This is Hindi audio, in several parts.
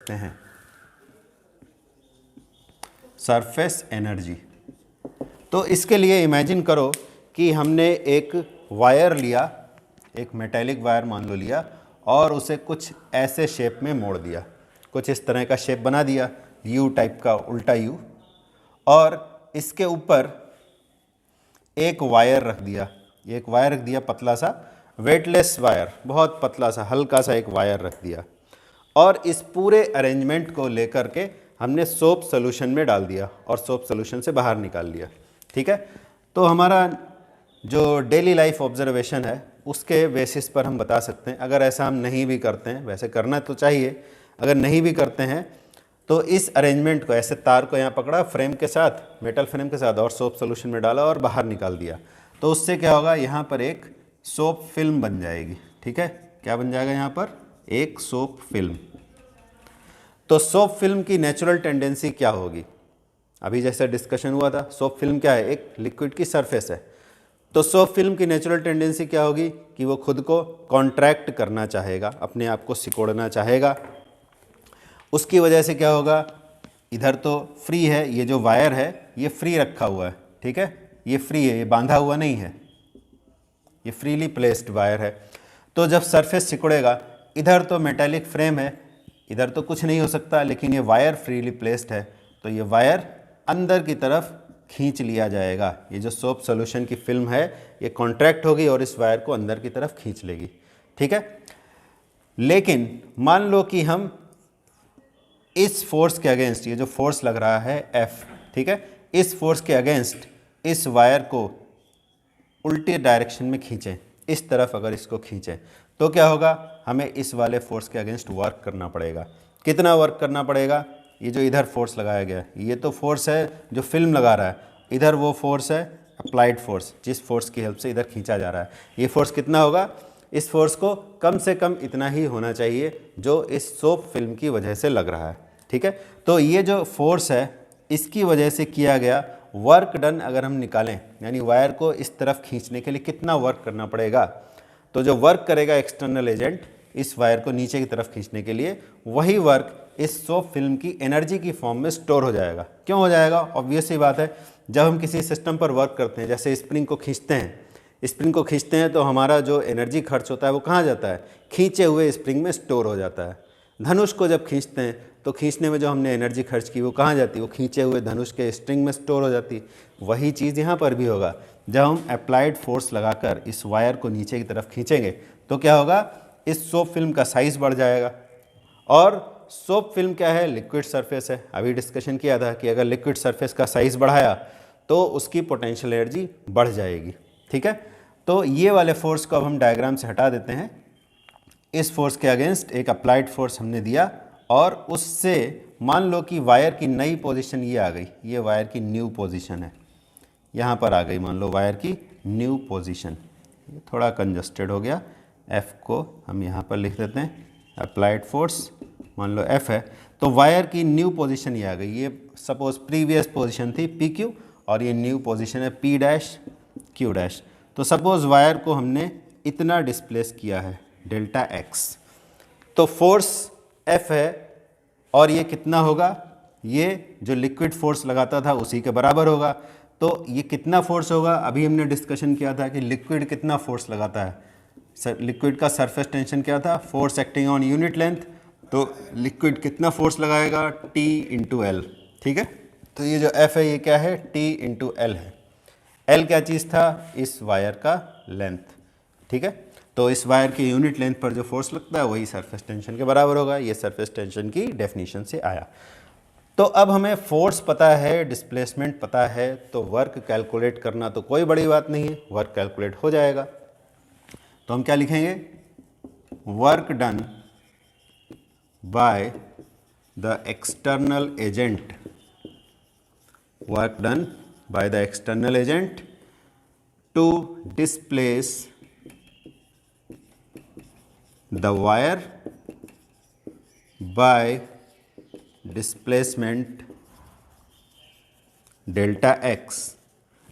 सकते हैं, सरफेस एनर्जी। तो इसके लिए इमेजिन करो कि हमने एक वायर लिया, एक मेटेलिक वायर मान लो लिया, और उसे कुछ ऐसे शेप में मोड़ दिया, कुछ इस तरह का शेप बना दिया, यू टाइप का, उल्टा यू, और इसके ऊपर एक वायर रख दिया, एक वायर रख दिया पतला सा, वेटलेस वायर, बहुत पतला सा हल्का सा एक वायर रख दिया, और इस पूरे अरेंजमेंट को लेकर के हमने सोप सोल्यूशन में डाल दिया और सोप सोल्यूशन से बाहर निकाल लिया। ठीक है, तो हमारा जो डेली लाइफ ऑब्जर्वेशन है उसके बेसिस पर हम बता सकते हैं, अगर ऐसा हम नहीं भी करते हैं, वैसे करना तो चाहिए, अगर नहीं भी करते हैं तो इस अरेंजमेंट को, ऐसे तार को यहाँ पकड़ा फ्रेम के साथ, मेटल फ्रेम के साथ, और सोप सोल्यूशन में डाला और बाहर निकाल दिया, तो उससे क्या होगा, यहाँ पर एक सोप फिल्म बन जाएगी। ठीक है, क्या बन जाएगा यहाँ पर, एक सोप फिल्म। तो सोप फिल्म की नेचुरल टेंडेंसी क्या होगी, अभी जैसे डिस्कशन हुआ था, सोप फिल्म क्या है, एक लिक्विड की सरफेस है, तो सोप फिल्म की नेचुरल टेंडेंसी क्या होगी कि वो खुद को कॉन्ट्रैक्ट करना चाहेगा, अपने आप को सिकोड़ना चाहेगा। उसकी वजह से क्या होगा, इधर तो फ्री है, ये जो वायर है ये फ्री रखा हुआ है, ठीक है, ये फ्री है, ये बांधा हुआ नहीं है, ये फ्रीली प्लेस्ड वायर है। तो जब सरफेस सिकुड़ेगा, इधर तो मेटेलिक फ्रेम है, इधर तो कुछ नहीं हो सकता, लेकिन ये वायर फ्रीली प्लेस्ड है, तो ये वायर अंदर की तरफ खींच लिया जाएगा। ये जो सोप सॉल्यूशन की फिल्म है ये कॉन्ट्रैक्ट होगी और इस वायर को अंदर की तरफ खींच लेगी। ठीक है, लेकिन मान लो कि हम इस फोर्स के अगेंस्ट, ये जो फोर्स लग रहा है F, ठीक है, इस फोर्स के अगेंस्ट इस वायर को उल्टी डायरेक्शन में खींचें, इस तरफ अगर इसको खींचें, तो क्या होगा, हमें इस वाले फोर्स के अगेंस्ट वर्क करना पड़ेगा। कितना वर्क करना पड़ेगा, ये जो इधर फोर्स लगाया गया है ये तो फोर्स है जो फिल्म लगा रहा है, इधर वो फोर्स है अप्लाइड फोर्स, जिस फोर्स की हेल्प से इधर खींचा जा रहा है। ये फोर्स कितना होगा, इस फोर्स को कम से कम इतना ही होना चाहिए जो इस सोप फिल्म की वजह से लग रहा है। ठीक है, तो ये जो फोर्स है इसकी वजह से किया गया वर्क डन अगर हम निकालें, यानी वायर को इस तरफ खींचने के लिए कितना वर्क करना पड़ेगा, तो जो वर्क करेगा एक्सटर्नल एजेंट इस वायर को नीचे की तरफ खींचने के लिए, वही वर्क इस सोप फिल्म की एनर्जी की फॉर्म में स्टोर हो जाएगा। क्यों हो जाएगा, ऑब्वियस सी बात है, जब हम किसी सिस्टम पर वर्क करते हैं, जैसे स्प्रिंग को खींचते हैं, स्प्रिंग को खींचते हैं तो हमारा जो एनर्जी खर्च होता है वो कहाँ जाता है, खींचे हुए स्प्रिंग में स्टोर हो जाता है। धनुष को जब खींचते हैं तो खींचने में जो हमने एनर्जी खर्च की वो कहाँ जाती है, वो खींचे हुए धनुष के स्ट्रिंग में स्टोर हो जाती। वही चीज़ यहाँ पर भी होगा, जब हम अप्लाइड फोर्स लगाकर इस वायर को नीचे की तरफ खींचेंगे तो क्या होगा, इस सोप फिल्म का साइज़ बढ़ जाएगा। और सोप फिल्म क्या है, लिक्विड सरफेस है। अभी डिस्कशन किया था कि अगर लिक्विड सरफेस का साइज़ बढ़ाया तो उसकी पोटेंशियल एनर्जी बढ़ जाएगी। ठीक है, तो ये वाले फोर्स को अब हम डायग्राम से हटा देते हैं। इस फोर्स के अगेंस्ट एक अप्लाइड फोर्स हमने दिया और उससे मान लो कि वायर की नई पोजीशन ये आ गई, ये वायर की न्यू पोजीशन है, यहाँ पर आ गई मान लो वायर की न्यू पोजीशन। ये थोड़ा कंजस्टेड हो गया, F को हम यहाँ पर लिख देते हैं, अप्लाइड फोर्स मान लो F है, तो वायर की न्यू पोजीशन ये आ गई। ये सपोज प्रीवियस पोजीशन थी PQ और ये न्यू पोजीशन है P डैश Q डैश। तो सपोज वायर को हमने इतना डिस्प्लेस किया है डेल्टा x, तो फोर्स F है और ये कितना होगा, ये जो लिक्विड फोर्स लगाता था उसी के बराबर होगा। तो ये कितना फोर्स होगा, अभी हमने डिस्कशन किया था कि लिक्विड कितना फोर्स लगाता है, लिक्विड का सरफेस टेंशन क्या था, force acting on unit length, तो लिक्विड कितना फोर्स लगाएगा, T इंटू एल। ठीक है, तो ये जो F है ये क्या है, T इंटू एल है। L क्या चीज़ था, इस वायर का लेंथ। ठीक है, तो इस वायर की यूनिट लेंथ पर जो फोर्स लगता है वही सरफेस टेंशन के बराबर होगा। ये सरफेस टेंशन की डेफिनेशन से आया। तो अब हमें फोर्स पता है, डिस्प्लेसमेंट पता है, तो वर्क कैलकुलेट करना तो कोई बड़ी बात नहीं है, वर्क कैलकुलेट हो जाएगा। तो हम क्या लिखेंगे, work done by the external agent, work done by the external agent to displace the wire by displacement delta x।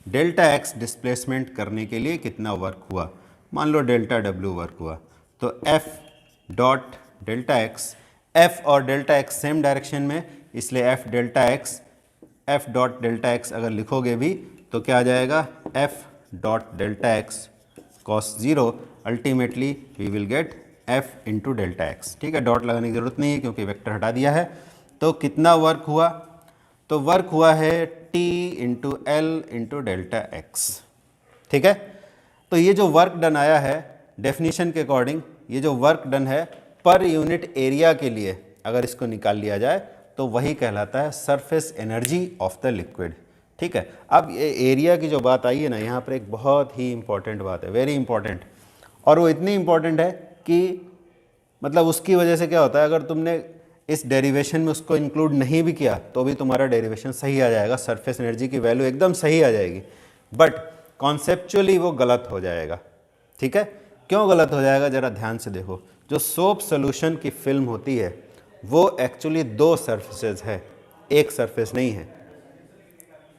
Delta x displacement करने के लिए कितना वर्क हुआ, मान लो डेल्टा w वर्क हुआ, तो F dot delta x F और डेल्टा एक्स सेम डायरेक्शन में, इसलिए F delta x, F dot delta x अगर लिखोगे भी तो क्या आ जाएगा, F dot delta x cos 0, ultimately we will get F into delta x. ठीक है, डॉट लगाने की ज़रूरत नहीं है क्योंकि वेक्टर हटा दिया है। तो कितना वर्क हुआ, तो वर्क हुआ है T into L into delta x. ठीक है, तो ये जो वर्क डन आया है डेफिनेशन के अकॉर्डिंग, ये जो वर्क डन है पर यूनिट एरिया के लिए अगर इसको निकाल लिया जाए तो वही कहलाता है surface energy of the liquid. ठीक है, अब ये एरिया की जो बात आई है ना, यहाँ पर एक बहुत ही इंपॉर्टेंट बात है, वेरी इंपॉर्टेंट, और वो इतनी इंपॉर्टेंट है कि मतलब उसकी वजह से क्या होता है, अगर तुमने इस डेरिवेशन में उसको इंक्लूड नहीं भी किया तो भी तुम्हारा डेरिवेशन सही आ जाएगा, सरफेस एनर्जी की वैल्यू एकदम सही आ जाएगी, बट कॉन्सेप्चुअली वो गलत हो जाएगा। ठीक है, क्यों गलत हो जाएगा, ज़रा ध्यान से देखो। जो सोप सोल्यूशन की फिल्म होती है वो एक्चुअली 2 सरफेसेस है, एक सरफेस नहीं है।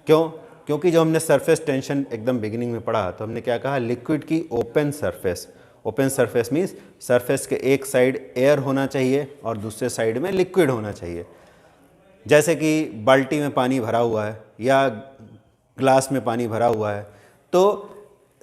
क्यों, क्योंकि जो हमने सरफेस टेंशन एकदम बिगिनिंग में पढ़ा तो हमने क्या कहा, लिक्विड की open surface, open surface means surface के एक साइड एयर होना चाहिए और दूसरे साइड में लिक्विड होना चाहिए। जैसे कि बाल्टी में पानी भरा हुआ है या ग्लास में पानी भरा हुआ है, तो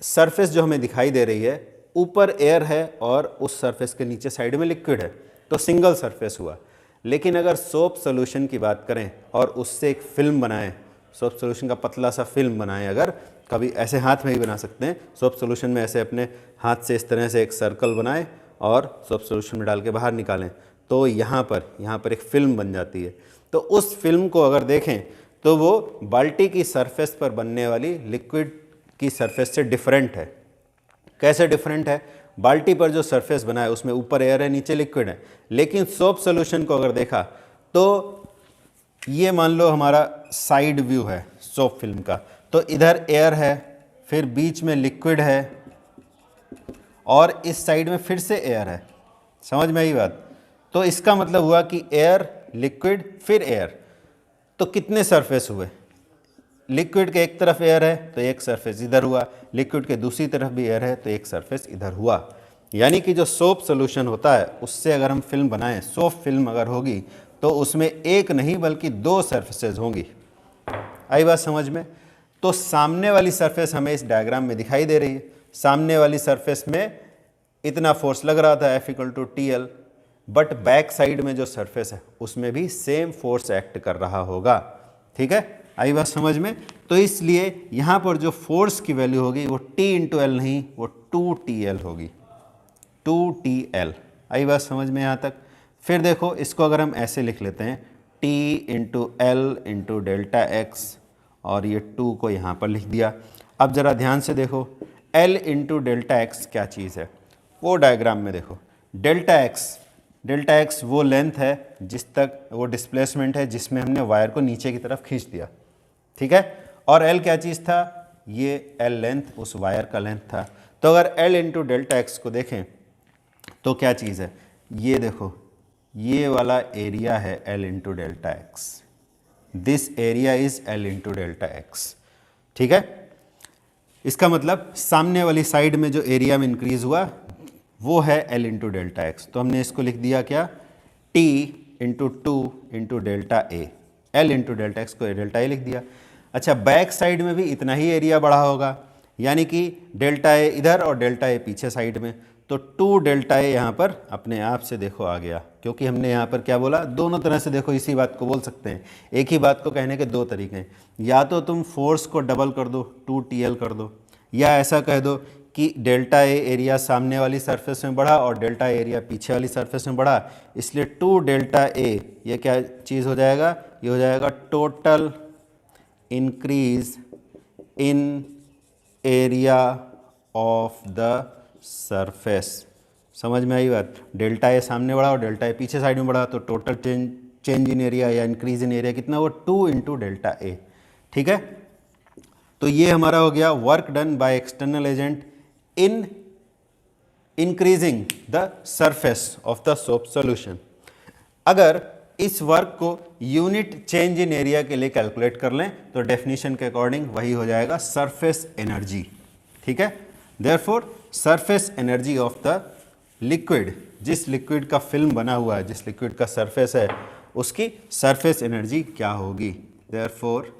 सरफेस जो हमें दिखाई दे रही है ऊपर एयर है और उस सरफेस के नीचे साइड में लिक्विड है, तो सिंगल सरफेस हुआ। लेकिन अगर सोप सोल्यूशन की बात करें और उससे एक फिल्म बनाएं, सोप सोल्यूशन का पतला सा फिल्म बनाएं, अगर कभी ऐसे हाथ में ही बना सकते हैं, सोप सोल्यूशन में ऐसे अपने हाथ से इस तरह से एक सर्कल बनाएं और सोप सोल्यूशन में डाल के बाहर निकालें, तो यहाँ पर एक फिल्म बन जाती है। तो उस फिल्म को अगर देखें तो वो बाल्टी की सरफेस पर बनने वाली लिक्विड की सरफेस से डिफरेंट है। कैसे डिफरेंट है, बाल्टी पर जो सरफेस बना है उसमें ऊपर एयर है नीचे लिक्विड है, लेकिन सोप सोल्यूशन को अगर देखा तो ये मान लो हमारा साइड व्यू है सोप फिल्म का, तो इधर एयर है, फिर बीच में लिक्विड है और इस साइड में फिर से एयर है। समझ में आई बात? तो इसका मतलब हुआ कि एयर, लिक्विड, फिर एयर, तो कितने सरफेस हुए, लिक्विड के एक तरफ एयर है तो एक सरफेस इधर हुआ, लिक्विड के दूसरी तरफ भी एयर है तो एक सरफेस इधर हुआ। यानी कि जो सोप सोल्यूशन होता है उससे अगर हम फिल्म बनाएं, सोप फिल्म अगर होगी तो उसमें एक नहीं बल्कि 2 सरफेसेज होंगी। आई बात समझ में? तो सामने वाली सरफेस हमें इस डायग्राम में दिखाई दे रही है, सामने वाली सरफेस में इतना फोर्स लग रहा था F=TL, बट बैक साइड में जो सरफेस है उसमें भी सेम फोर्स एक्ट कर रहा होगा। ठीक है, आई बात समझ में? तो इसलिए यहाँ पर जो फोर्स की वैल्यू होगी वो T×L नहीं, वो 2TL होगी, 2TL। आई बात समझ में यहाँ तक? फिर देखो इसको अगर हम ऐसे लिख लेते हैं T×L इंटू डेल्टा एक्स, और ये 2 को यहाँ पर लिख दिया। अब ज़रा ध्यान से देखो, L इंटू डेल्टा एक्स क्या चीज़ है, वो डायग्राम में देखो। डेल्टा एक्स वो लेंथ है जिस तक, वो डिस्प्लेसमेंट है जिसमें हमने वायर को नीचे की तरफ खींच दिया। ठीक है, और L क्या चीज़ था, ये L लेंथ उस वायर का लेंथ था। तो अगर L इंटू डेल्टा एक्स को देखें तो क्या चीज़ है, ये देखो, ये वाला एरिया है L into delta x, this area is L into delta x. ठीक है, इसका मतलब सामने वाली साइड में जो एरिया में इंक्रीज हुआ वो है L इंटू डेल्टा एक्स। तो हमने इसको लिख दिया क्या, T into 2 into delta A, L into delta x को डेल्टा ए लिख दिया। अच्छा, बैक साइड में भी इतना ही एरिया बढ़ा होगा, यानी कि डेल्टा ए इधर और डेल्टा ए पीछे साइड में, तो 2 डेल्टा ए यहाँ पर अपने आप से देखो आ गया, क्योंकि हमने यहाँ पर क्या बोला, दोनों तरह से देखो इसी बात को बोल सकते हैं। एक ही बात को कहने के 2 तरीके हैं, या तो तुम फोर्स को डबल कर दो 2TL कर दो, या ऐसा कह दो कि डेल्टा ए एरिया सामने वाली सरफेस में बढ़ा और डेल्टा एरिया पीछे वाली सरफेस में बढ़ा, इसलिए 2 डेल्टा ए ये क्या चीज़ हो जाएगा, ये हो जाएगा total increase in area of the surface. समझ में आई बात? डेल्टा ए सामने बढ़ा और डेल्टा ए पीछे साइड में बढ़ा, तो टोटल चेंज इन एरिया या इंक्रीज इन एरिया कितना, वो 2 इंटू डेल्टा ए। ठीक है, तो ये हमारा हो गया work done by external agent in increasing the surface of the soap solution. अगर इस वर्क को यूनिट चेंज इन एरिया के लिए कैलकुलेट कर लें तो डेफिनेशन के अकॉर्डिंग वही हो जाएगा सरफेस एनर्जी। ठीक है, therefore surface energy of the liquid, जिस लिक्विड का फिल्म बना हुआ है, जिस लिक्विड का सरफेस है, उसकी सरफेस एनर्जी क्या होगी। Therefore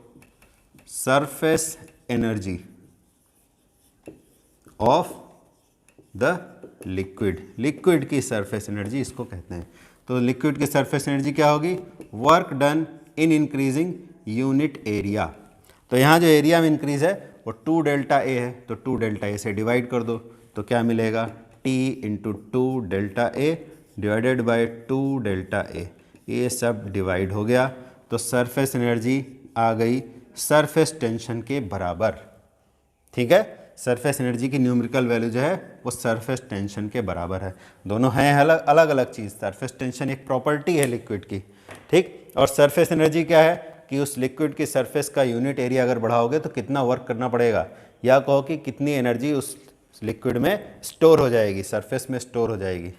surface energy of the liquid, liquid की सरफेस एनर्जी इसको कहते हैं। तो लिक्विड की सरफेस एनर्जी क्या होगी, work done in increasing unit area. तो यहाँ जो एरिया में इंक्रीज है वो 2 डेल्टा ए है, तो 2 डेल्टा ए से डिवाइड कर दो तो क्या मिलेगा, T into 2 delta A divided by 2 delta A, ये सब डिवाइड हो गया। तो सरफेस एनर्जी आ गई सरफेस टेंशन के बराबर। ठीक है, सरफेस एनर्जी की न्यूमेरिकल वैल्यू जो है वो सरफेस टेंशन के बराबर है। दोनों हैं अलग अलग अलग चीज़। सरफेस टेंशन एक प्रॉपर्टी है लिक्विड की, ठीक, और सरफेस एनर्जी क्या है कि उस लिक्विड की सरफेस का यूनिट एरिया अगर बढ़ाओगे तो कितना वर्क करना पड़ेगा, या कहो कि कितनी एनर्जी उस लिक्विड में स्टोर हो जाएगी, सरफेस में स्टोर हो जाएगी।